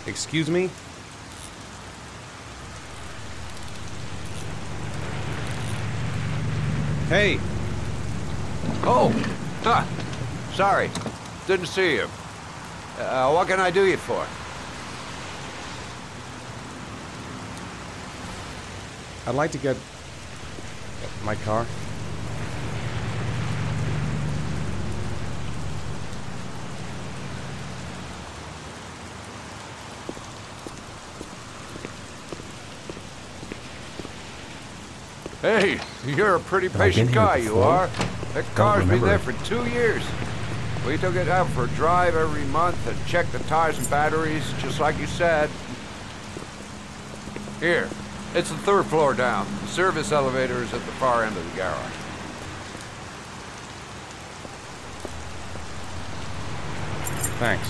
Excuse me? Hey! Oh! Huh. Sorry. Didn't see you. What can I do you for? I'd like to get my car. Hey, you're a pretty patient guy, you are. That car's been there for 2 years. We took it out for a drive every month and checked the tires and batteries, just like you said. Here, it's the 3rd floor down. The service elevator is at the far end of the garage. Thanks.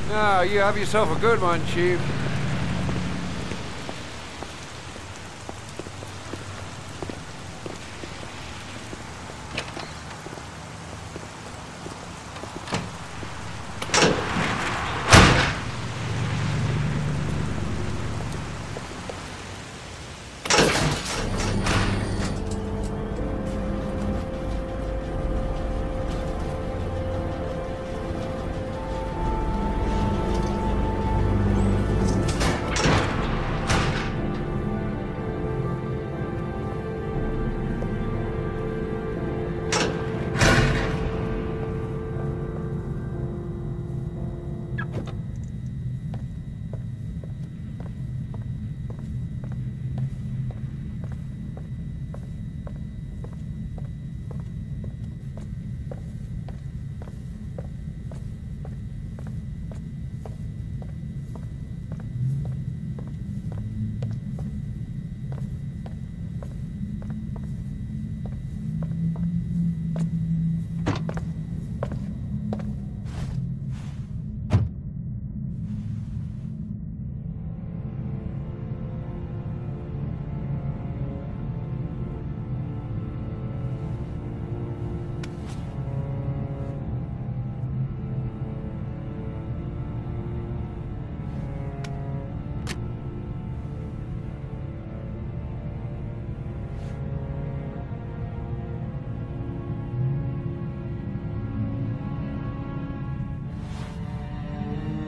Now, you have yourself a good one, Chief.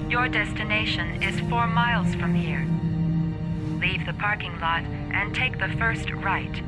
Your destination is 4 miles from here. Leave the parking lot and take the first right.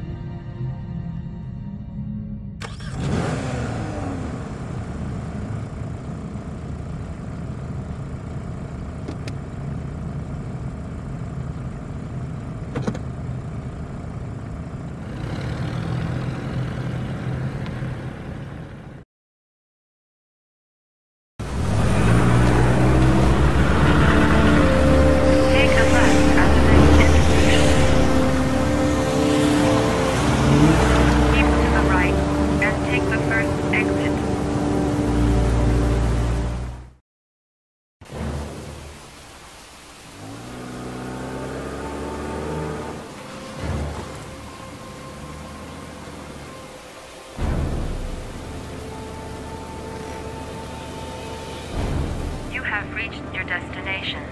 You have reached your destination.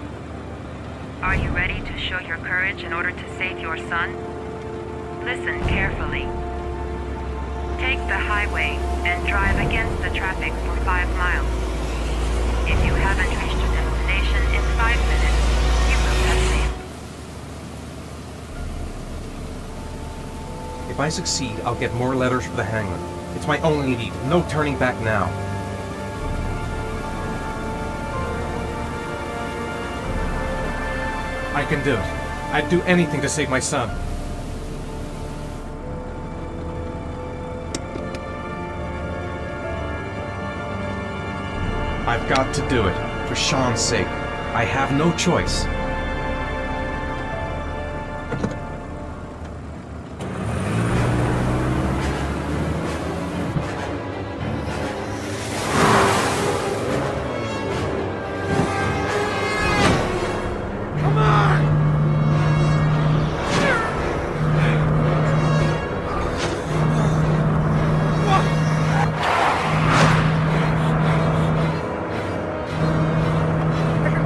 Are you ready to show your courage in order to save your son? Listen carefully. Take the highway and drive against the traffic for 5 miles. If you haven't reached your destination in 5 minutes, you will have failed. If I succeed, I'll get more letters for the hangman. It's my only need. No turning back now. I can do it. I'd do anything to save my son. I've got to do it. For Sean's sake. I have no choice.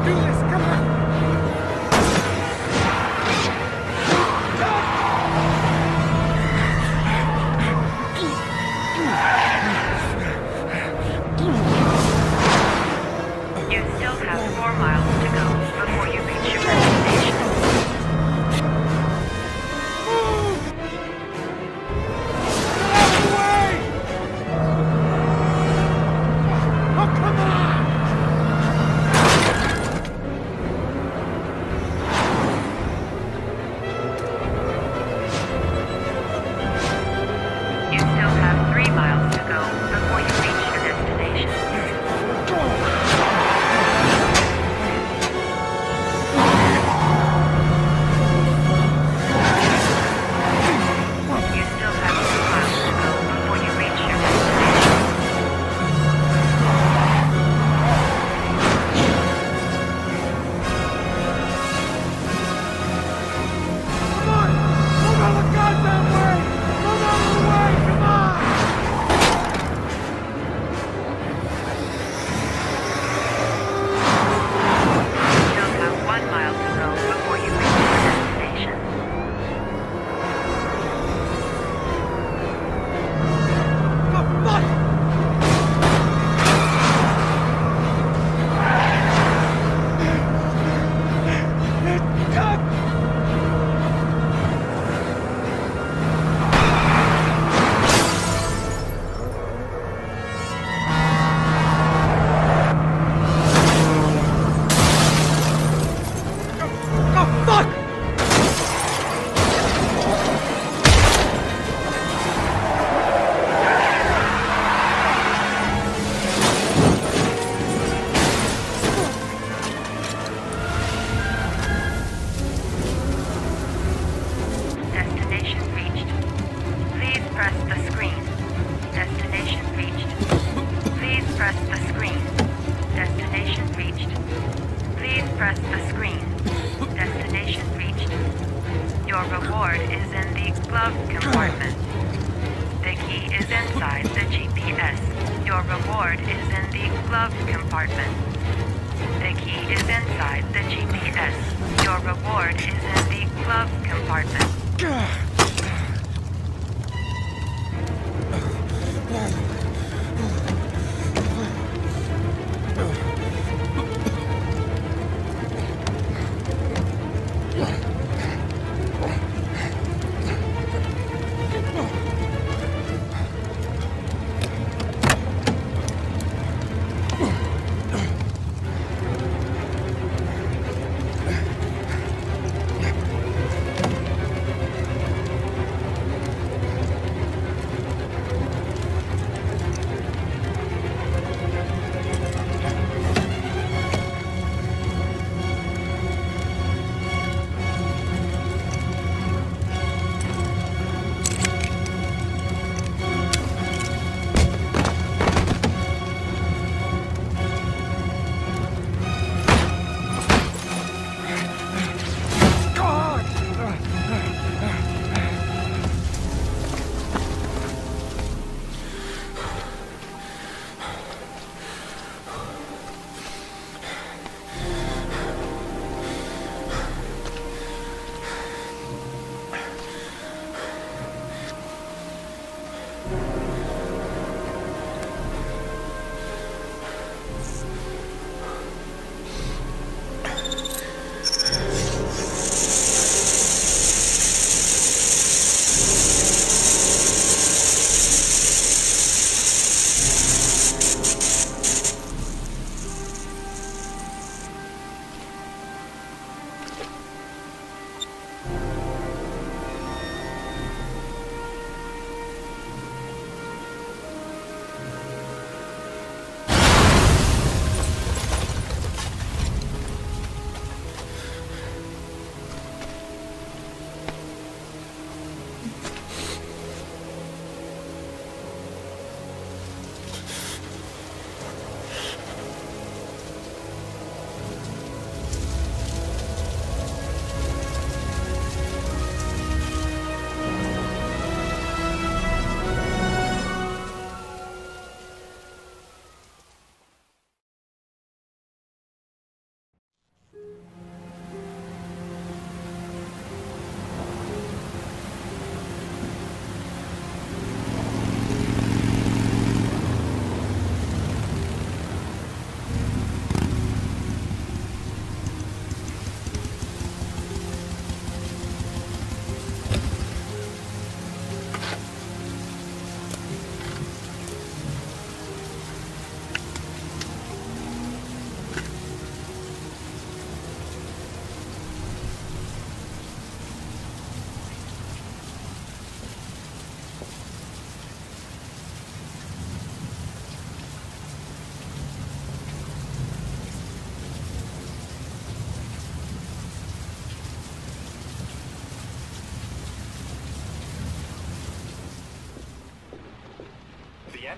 Do this! 4 miles to go before you reach your destination. You still have 3 miles to go before you reach your destination. You still have 2 miles to go before you reach your destination. You still have 1 mile to go before you reach your destination. Destination reached. Please press the screen. Destination reached. Please press the screen. Destination reached. Please press the screen. Destination reached. Your reward is in the glove compartment. The key is inside the GPS. Your reward is in the glove compartment. The key is inside the GPS. Your reward is in the glove compartment.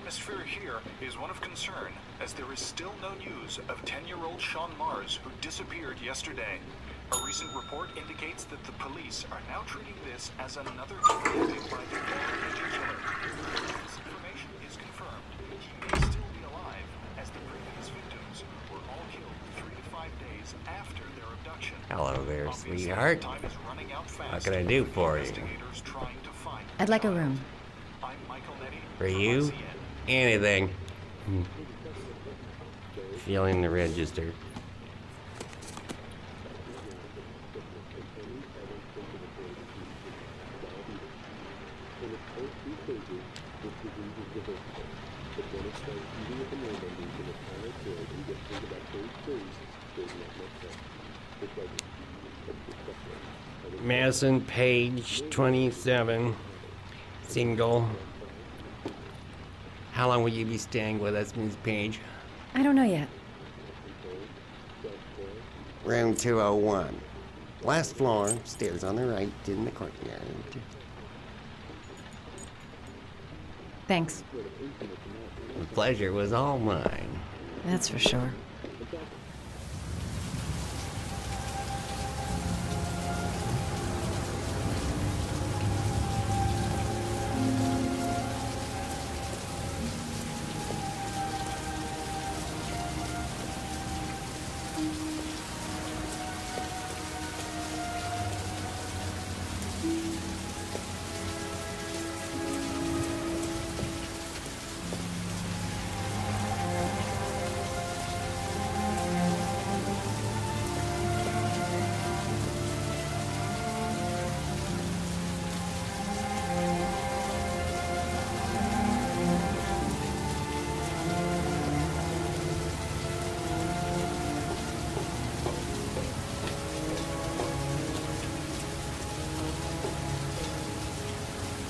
atmosphere here is one of concern, as there is still no news of 10-year-old Sean Mars, who disappeared yesterday. A recent report indicates that the police are now treating this as another kidnapping by the Major killer. If this information is confirmed, he may still be alive, as the previous victims were all killed 3 to 5 days after their abduction. Hello there, Obviously, sweetheart. time is running out fast. What can I do for you? Investigators trying to find I'd like a room. I'm Michael Nettie For from you? ICN. Anything. Feeling the register. Madison, page 27, single. How long will you be staying with us, Ms. Page? I don't know yet. Room 201. Last floor, stairs on the right, in the courtyard. Thanks. The pleasure was all mine. That's for sure.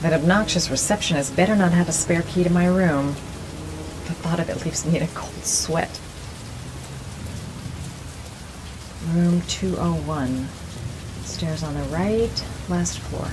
That obnoxious receptionist better not have a spare key to my room. The thought of it leaves me in a cold sweat. Room 201. Stairs on the right, last floor.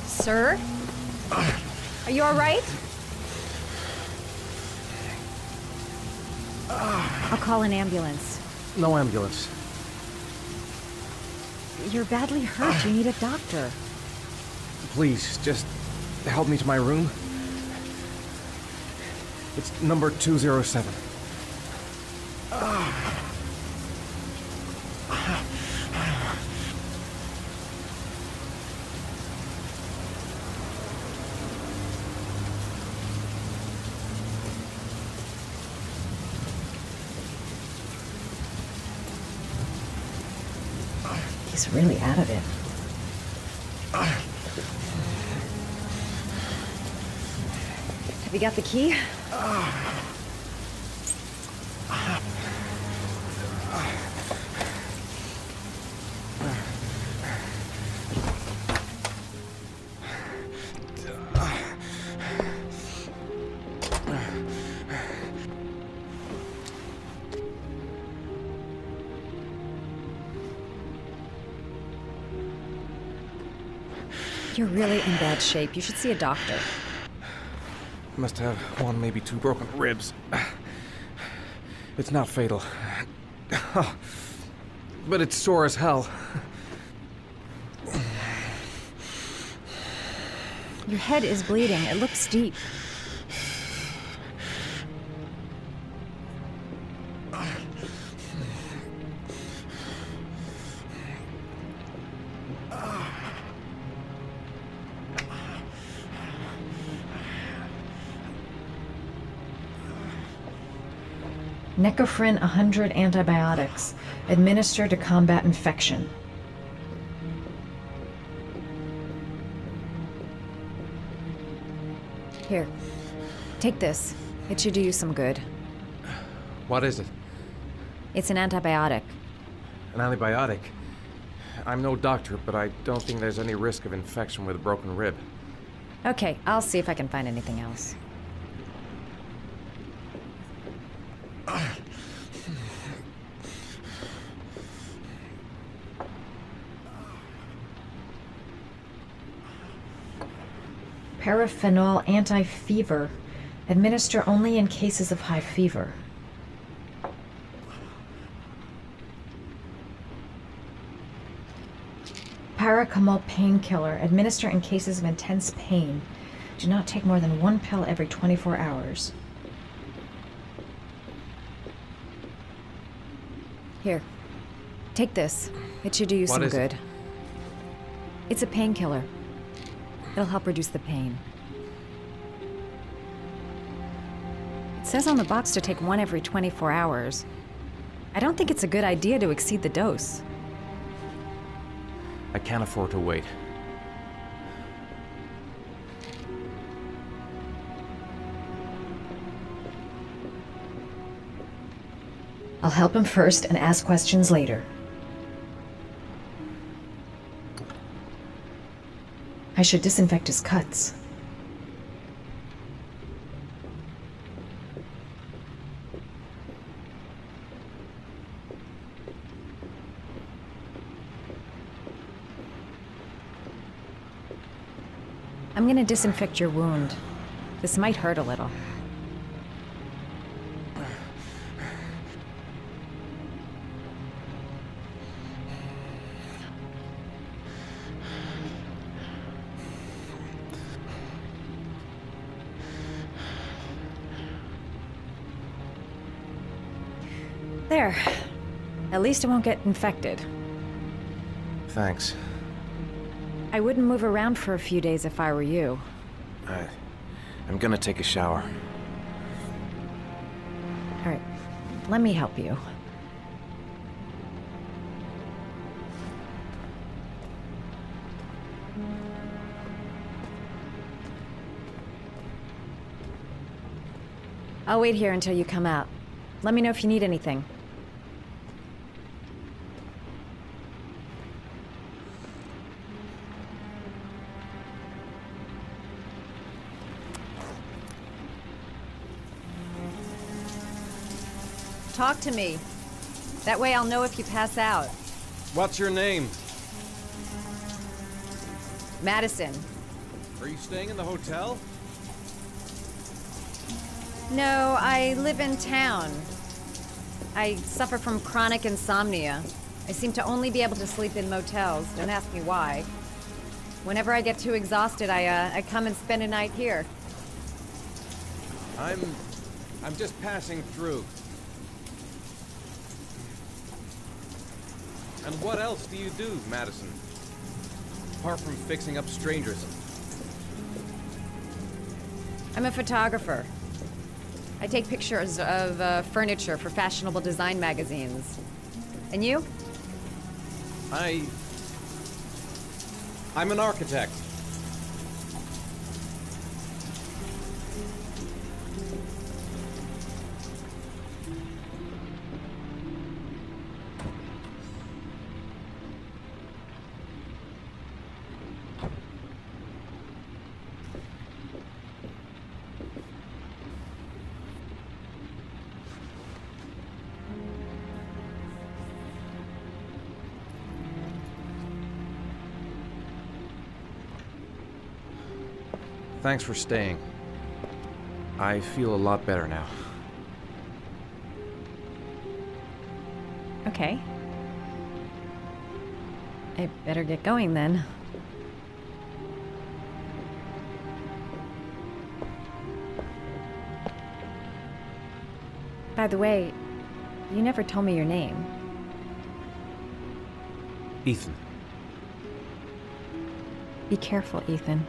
Sir? Are you all right? I'll call an ambulance. No ambulance. You're badly hurt. You need a doctor. Please, just help me to my room. It's number 207. He's really out of it. Have you got the key? You're really in bad shape. You should see a doctor. Must have one, maybe two broken ribs. It's not fatal. But it's sore as hell. Your head is bleeding. It looks deep. Necophren 100 antibiotics, administered to combat infection. Here. Take this. It should do you some good. What is it? It's an antibiotic. An antibiotic? I'm no doctor, but I don't think there's any risk of infection with a broken rib. Okay, I'll see if I can find anything else. Paraphenol anti-fever. Administer only in cases of high fever. Paracetamol painkiller. Administer in cases of intense pain. Do not take more than 1 pill every 24 hours. Here. Take this. It should do you some good. It's a painkiller. It'll help reduce the pain. It says on the box to take 1 every 24 hours. I don't think it's a good idea to exceed the dose. I can't afford to wait. I'll help him first and ask questions later. I should disinfect his cuts. I'm gonna disinfect your wound. This might hurt a little. There. At least it won't get infected. Thanks. I wouldn't move around for a few days if I were you. I'm gonna take a shower. All right. Let me help you. I'll wait here until you come out. Let me know if you need anything. Talk to me. That way I'll know if you pass out. What's your name? Madison. Are you staying in the hotel? No, I live in town. I suffer from chronic insomnia. I seem to only be able to sleep in motels. Don't ask me why. Whenever I get too exhausted, I come and spend a night here. I'm just passing through. And what else do you do, Madison? Apart from fixing up strangers. I'm a photographer. I take pictures of furniture for fashionable design magazines. And you? I'm an architect. Thanks for staying. I feel a lot better now. Okay. I better get going then. By the way, you never told me your name. Ethan. Be careful, Ethan.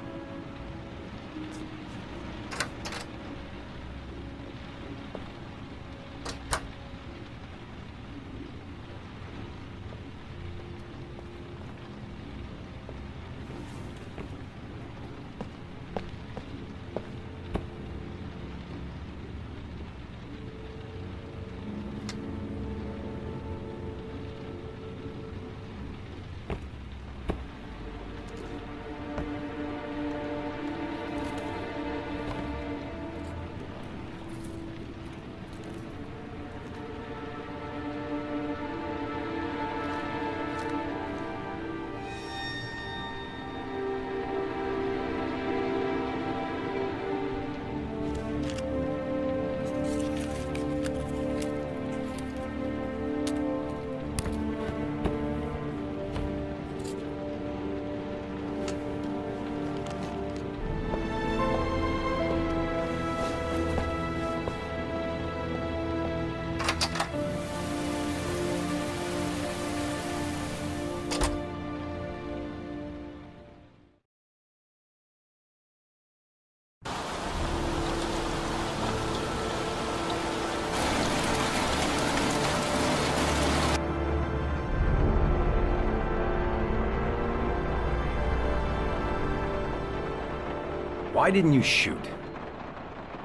Why didn't you shoot?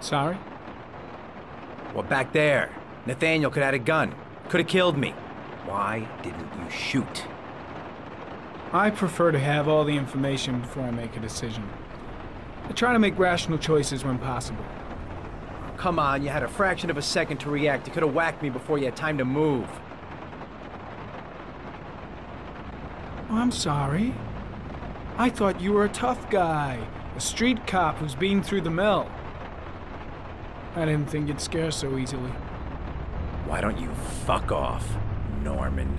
Sorry? Well, back there. Nathaniel could have had a gun. Could have killed me. Why didn't you shoot? I prefer to have all the information before I make a decision. I try to make rational choices when possible. Come on, you had a fraction of a second to react. You could have whacked me before you had time to move. Oh, I'm sorry. I thought you were a tough guy. A street cop who's been through the mill. I didn't think you'd scare so easily. Why don't you fuck off, Norman?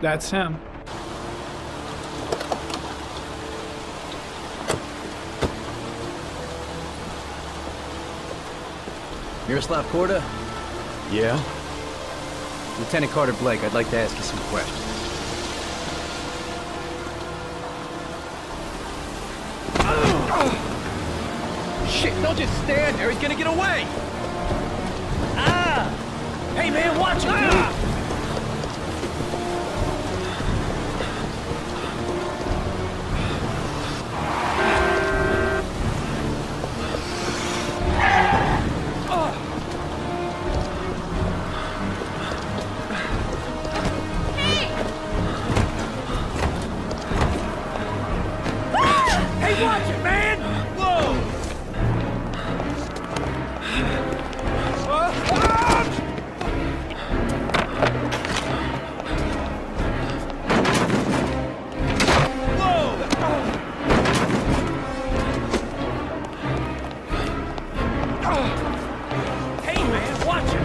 That's him. Miroslav Korda? Yeah? Lieutenant Carter Blake, I'd like to ask you some questions. Shit, don't just stand there, he's gonna get away! Ah! Hey man, watch it, dude! Watch it, man! Whoa! Hey, man, watch it!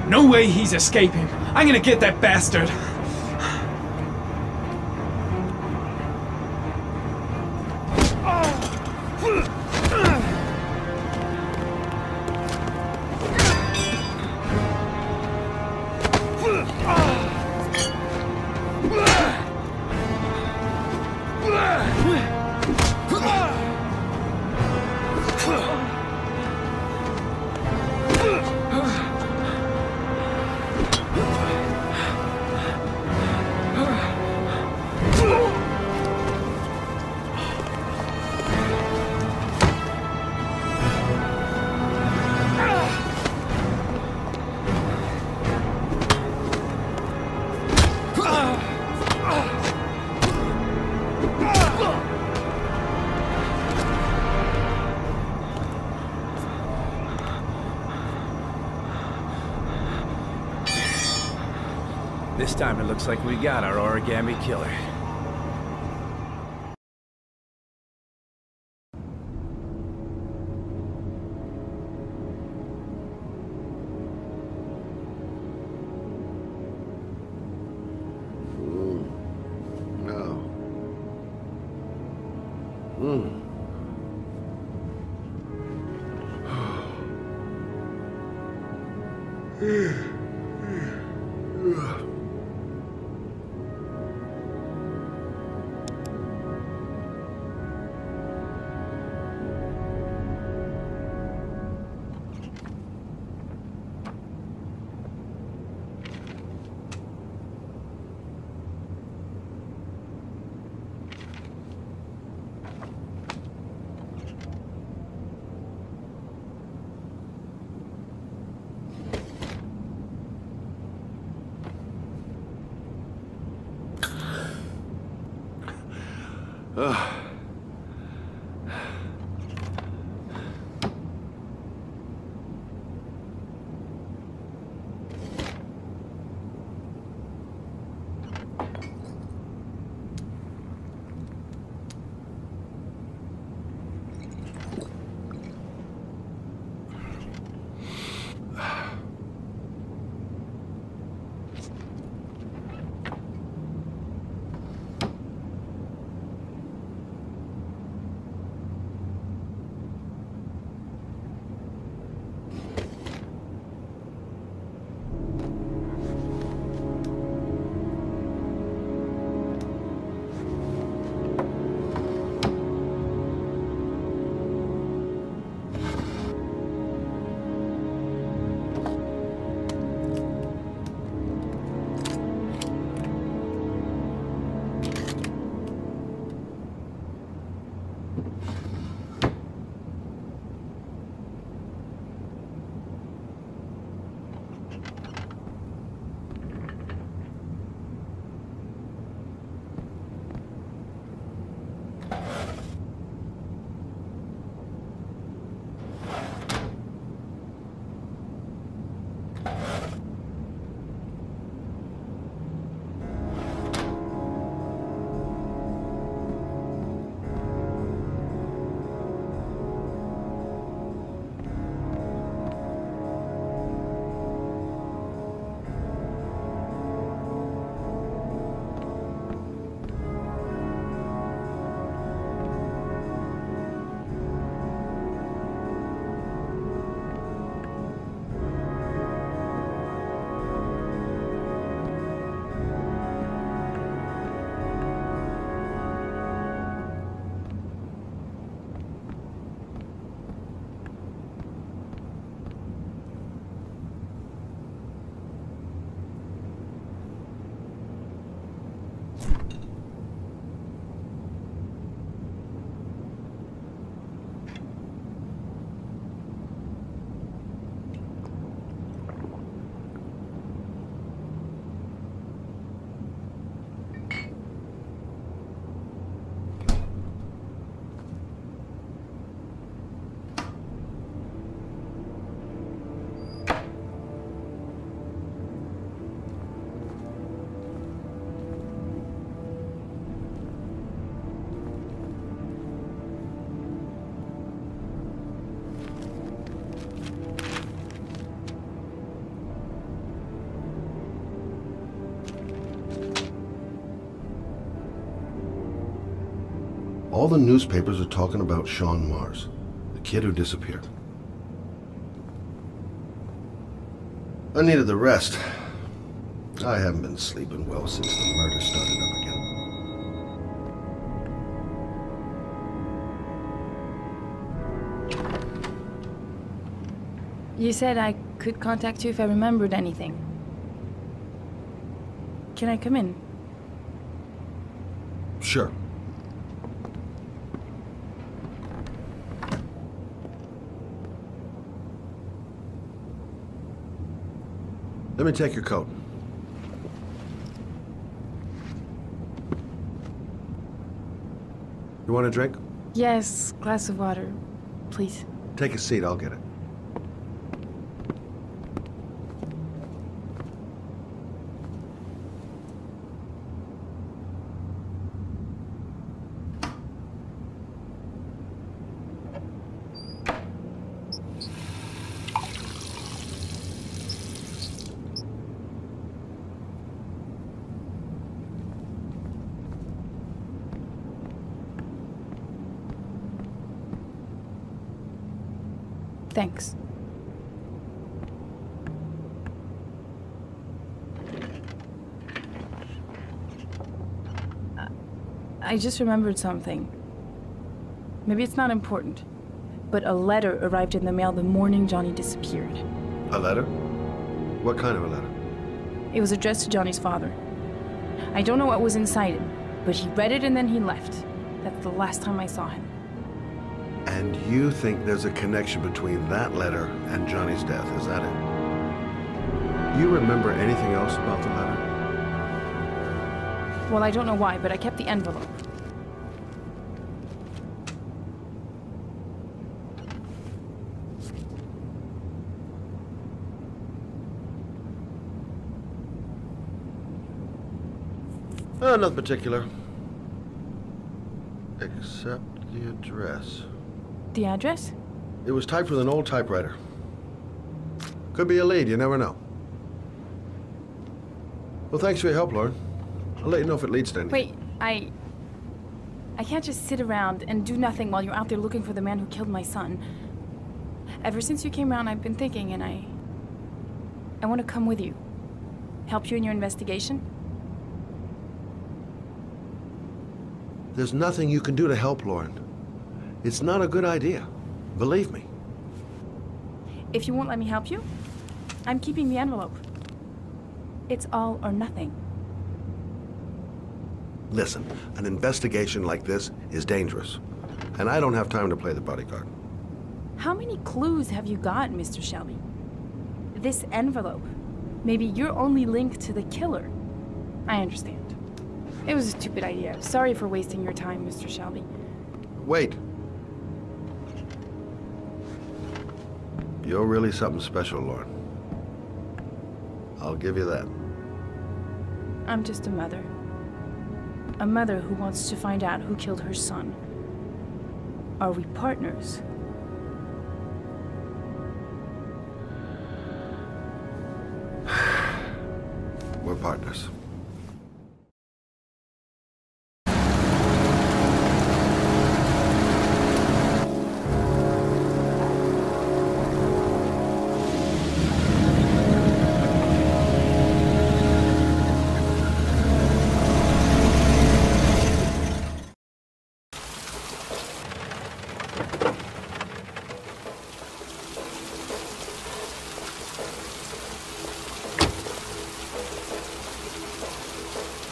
No way he's escaping. I'm gonna get that bastard. This time it looks like we got our origami killer. No. All the newspapers are talking about Sean Mars, the kid who disappeared. I needed the rest. I haven't been sleeping well since the murder started up again. You said I could contact you if I remembered anything. Can I come in? Sure. Let me take your coat. You want a drink? Yes, glass of water, please. Take a seat, I'll get it. Thanks. I just remembered something. Maybe it's not important, but a letter arrived in the mail the morning Johnny disappeared. A letter? What kind of a letter? It was addressed to Johnny's father. I don't know what was inside it, but he read it and then he left. That's the last time I saw him. And you think there's a connection between that letter and Johnny's death, is that it? Do you remember anything else about the letter? Well, I don't know why, but I kept the envelope. Nothing particular. Except the address. The address? It was typed with an old typewriter. Could be a lead, you never know. Well, thanks for your help, Lauren. I'll let you know if it leads to anything. Wait, I can't just sit around and do nothing while you're out there looking for the man who killed my son. Ever since you came around, I've been thinking, and I want to come with you. Help you in your investigation. There's nothing you can do to help, Lauren. It's not a good idea. Believe me. If you won't let me help you, I'm keeping the envelope. It's all or nothing. Listen, an investigation like this is dangerous. And I don't have time to play the bodyguard. How many clues have you got, Mr. Shelby? This envelope. Maybe your only link to the killer. I understand. It was a stupid idea. Sorry for wasting your time, Mr. Shelby. Wait. You're really something special, Lauren. I'll give you that. I'm just a mother. A mother who wants to find out who killed her son. Are we partners? We're partners.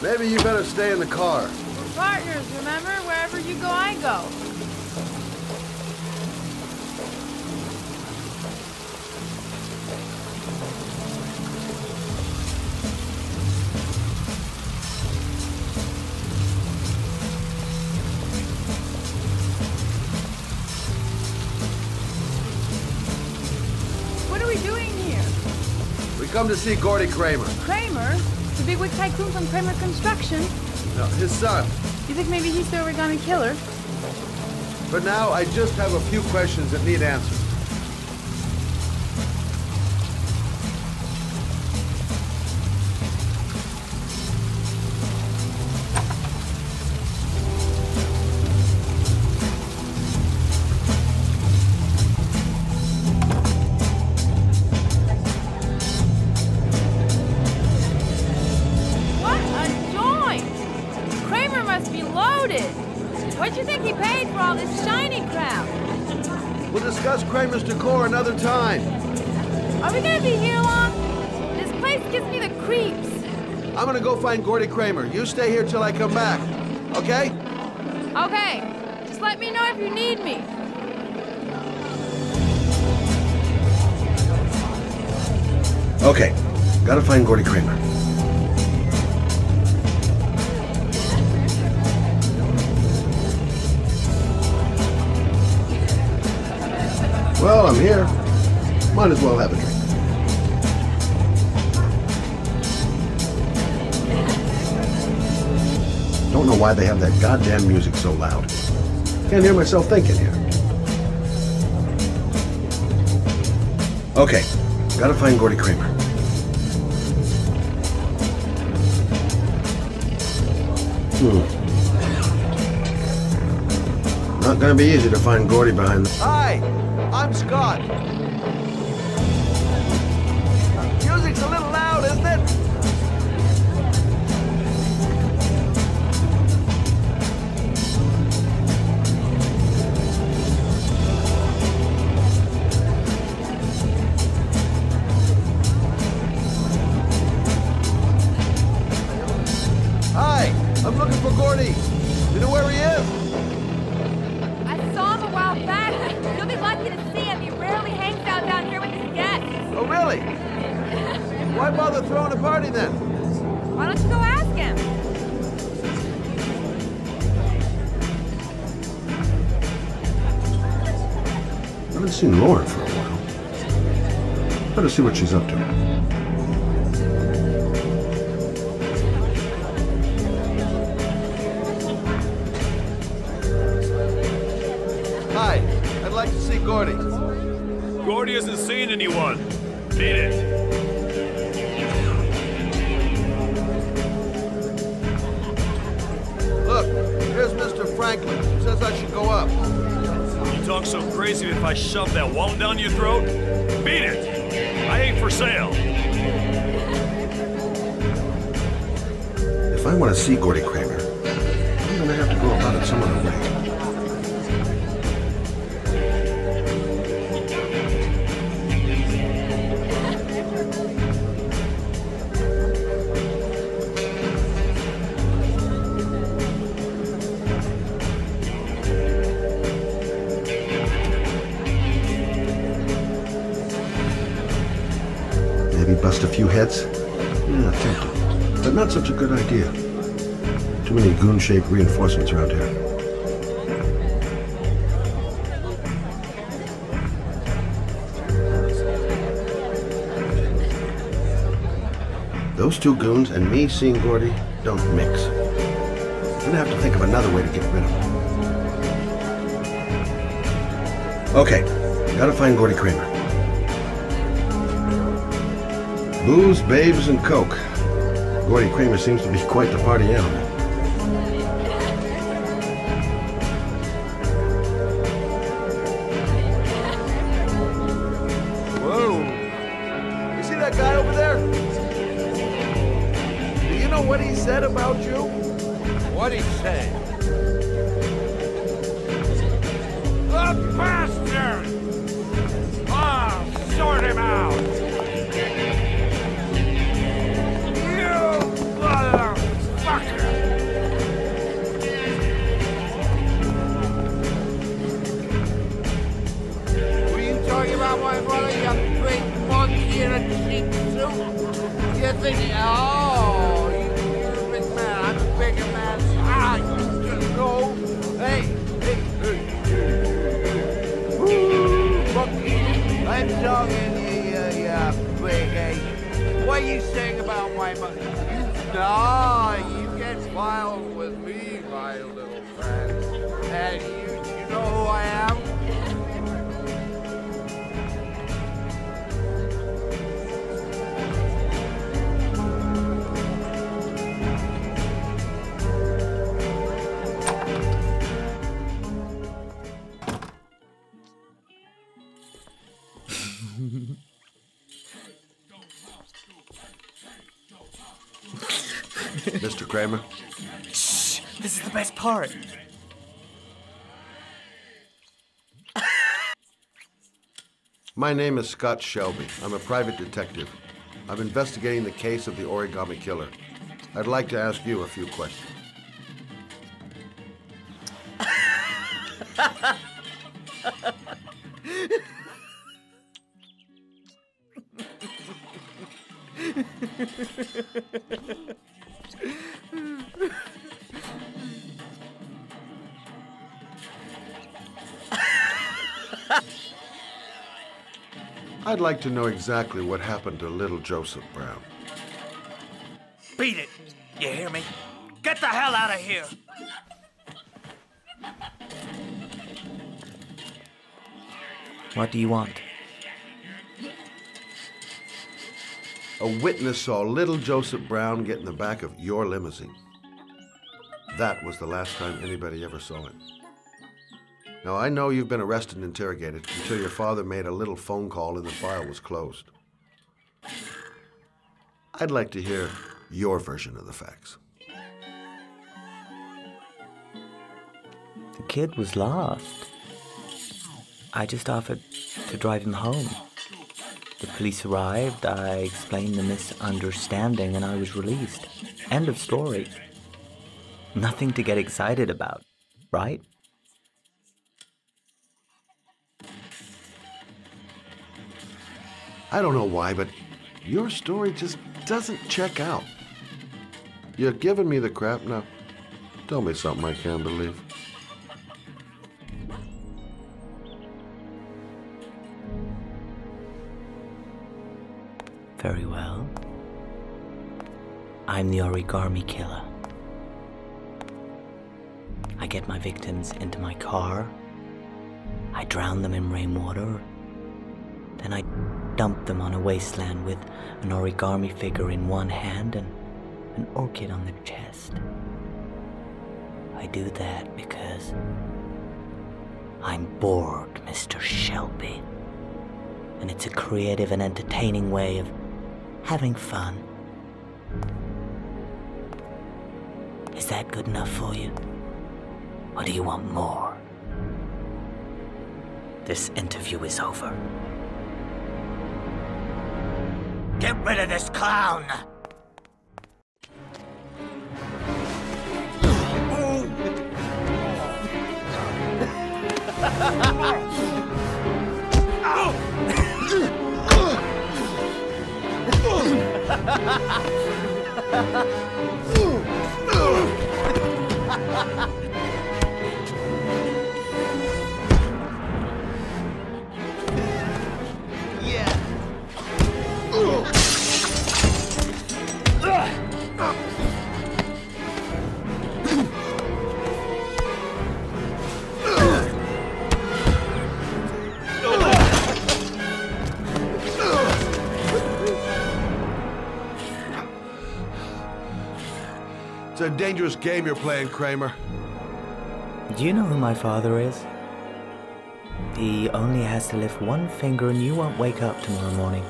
Maybe you better stay in the car. We're partners, remember? Wherever you go, I go. What are we doing here? We come to see Gordy Kramer. Kramer? The bigwig tycoon from Kramer Construction? No, his son. You think maybe he's the origami killer? For now, I just have a few questions that need answers. What do you think he paid for all this shiny crap? We'll discuss Kramer's decor another time. Are we gonna be here long? This place gives me the creeps. I'm gonna go find Gordy Kramer. You stay here till I come back, okay? Okay. Just let me know if you need me. Okay. Gotta find Gordy Kramer. Well, I'm here. Might as well have a drink. Don't know why they have that goddamn music so loud. Can't hear myself thinking here. Okay, gotta find Gordy Kramer. Not gonna be easy to find Gordy behind the... Hi! I'm Scott. Music's a little loud, isn't it? Hi, I'm looking for Gordy. You know where he is? I saw him a while back. You'll be lucky to see him. He rarely hangs out down here with his guests. Oh, really? Why bother throwing a party then? Why don't you go ask him? I haven't seen Lauren for a while. Better see what she's up to. like to see Gordy. Gordy hasn't seen anyone. Beat it. Look, here's Mr. Franklin. Says I should go up. You talk so crazy if I shove that wallet down your throat? Beat it. I ain't for sale. If I want to see Gordy Kramer, I'm gonna have to go about it some other way. Maybe bust a few heads? Yeah, tempting. But not such a good idea. Too many goon-shaped reinforcements around here. Those two goons and me seeing Gordy don't mix. I'm gonna have to think of another way to get rid of him. Okay, gotta find Gordy Kramer. Booze, babes, and coke. Gordy Kramer seems to be quite the party animal. Whoa. You see that guy over there? Do you know what he said about you? What'd he say? The bastard! I'll sort him out! My brother, you big monkey in a cheap suit. You think, oh, you're a big man. I'm a bigger man. Ah, you just know. Hey. Woo, monkey. I'm talking to you, big ape. What are you saying about my money? No, you get wild with me, my little friend. And you know who I am? Mr. Kramer? Shh! This is the best part. My name is Scott Shelby. I'm a private detective. I'm investigating the case of the Origami Killer. I'd like to ask you a few questions. I'd like to know exactly what happened to little Joseph Brown. Beat it. You hear me? Get the hell out of here. What do you want? A witness saw little Joseph Brown get in the back of your limousine. That was the last time anybody ever saw him. Now, I know you've been arrested and interrogated until your father made a little phone call and the file was closed. I'd like to hear your version of the facts. The kid was lost. I just offered to drive him home. The police arrived, I explained the misunderstanding, and I was released. End of story. Nothing to get excited about, right? I don't know why, but your story just doesn't check out. You're giving me the crap now. Tell me something I can't believe. Very well. I'm the Origami Killer. I get my victims into my car, I drown them in rainwater. Then I dump them on a wasteland with an origami figure in one hand and an orchid on their chest. I do that because I'm bored, Mr. Shelby. And it's a creative and entertaining way of having fun. Is that good enough for you? Or do you want more? This interview is over. Get rid of this clown! It's a dangerous game you're playing, Kramer. Do you know who my father is? He only has to lift one finger and you won't wake up tomorrow morning.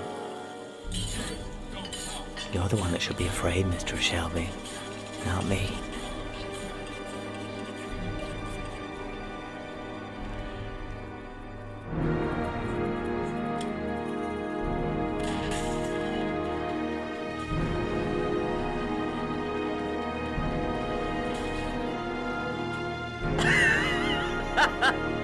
You're the one that should be afraid, Mr. Shelby, not me. Ha ha!